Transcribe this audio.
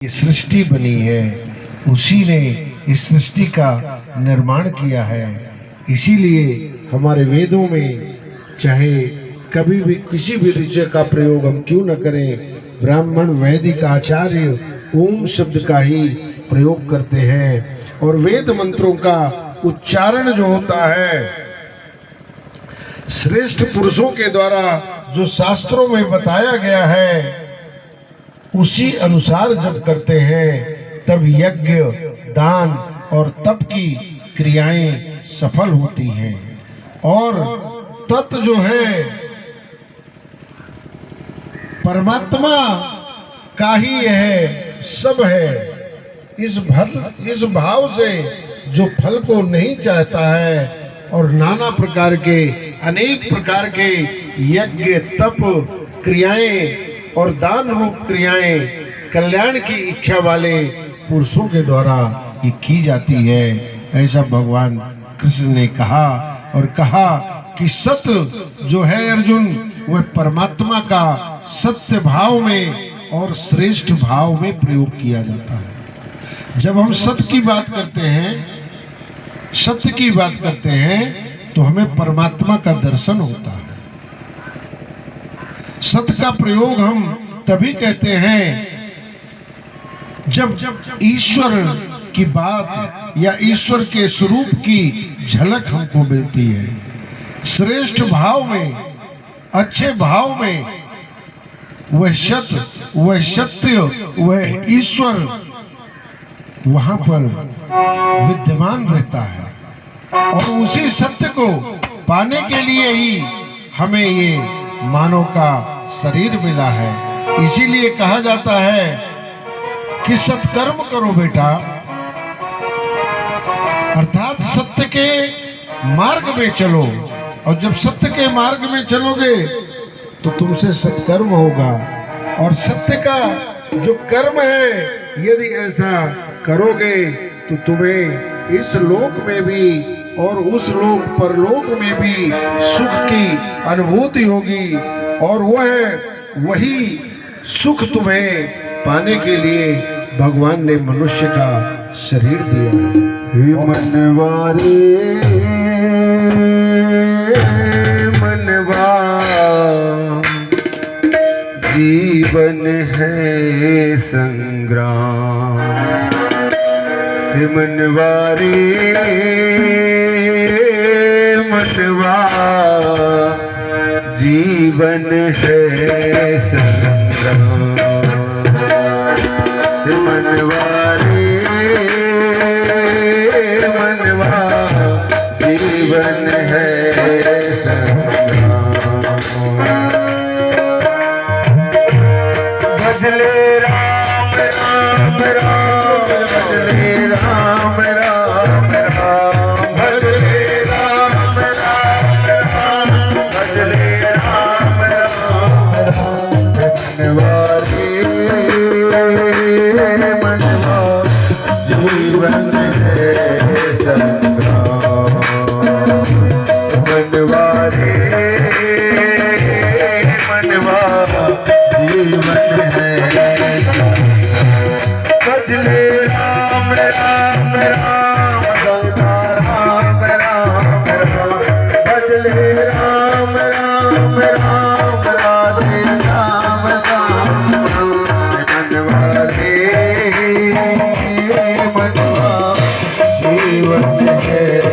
ये सृष्टि बनी है, उसी ने इस सृष्टि का निर्माण किया है। इसीलिए हमारे वेदों में चाहे कभी भी किसी भी ऋषि का प्रयोग हम क्यों न करें, ब्राह्मण वैदिक आचार्य ओम शब्द का ही प्रयोग करते हैं। और वेद मंत्रों का उच्चारण जो होता है श्रेष्ठ पुरुषों के द्वारा जो शास्त्रों में बताया गया है उसी अनुसार जब करते हैं तब यज्ञ, दान और तप की क्रियाएं सफल होती हैं। और तत्व जो है परमात्मा का ही है, सब है। इस भाव से जो फल को नहीं चाहता है और नाना प्रकार के अनेक प्रकार के यज्ञ, तप क्रियाएं और दान रूप क्रियाएं कल्याण की इच्छा वाले पुरुषों के द्वारा ये की जाती है, ऐसा भगवान कृष्ण ने कहा। और कहा कि सत्य जो है अर्जुन, वह परमात्मा का सत्य भाव में और श्रेष्ठ भाव में प्रयोग किया जाता है। जब हम सत्य की बात करते हैं, सत्य की बात करते हैं तो हमें परमात्मा का दर्शन होता है। सत्य का प्रयोग हम तभी कहते हैं जब ईश्वर की बात या ईश्वर के स्वरूप की झलक हमको मिलती है। श्रेष्ठ भाव में, अच्छे भाव में वह सत्य, वह ईश्वर वहां पर विद्यमान रहता है। और उसी सत्य को पाने के लिए ही हमें ये मानव का शरीर मिला है। इसीलिए कहा जाता है कि सत्कर्म करो बेटा, अर्थात सत्य के मार्ग में चलो। और जब सत्य के मार्ग में चलोगे तो तुमसे सत्कर्म होगा। और सत्य का जो कर्म है, यदि ऐसा करोगे तो तुम्हें इस लोक में भी और उस लोक परलोक में भी सुख की अनुभूति होगी। और वही सुख तुम्हें पाने के लिए भगवान ने मनुष्य का शरीर दिया। मनवारे मनवा जीवन है संग्राम। मनवारे मनवा जीवन है संग्राम। मनवारे मनवा जीवन है संग्राम। भजले राम राम राम, भजले राम राम राम, भजले राम राम राम, भजले राम राम राम। मनवारे मनवा जीवन है संग्राम। मनवारे मनवा जीवन है संग्राम। भजले राम राम राम, राम राम राम, भजले राम राम राम, राधे श्याम श्याम। मनवारे मनवा जीवन है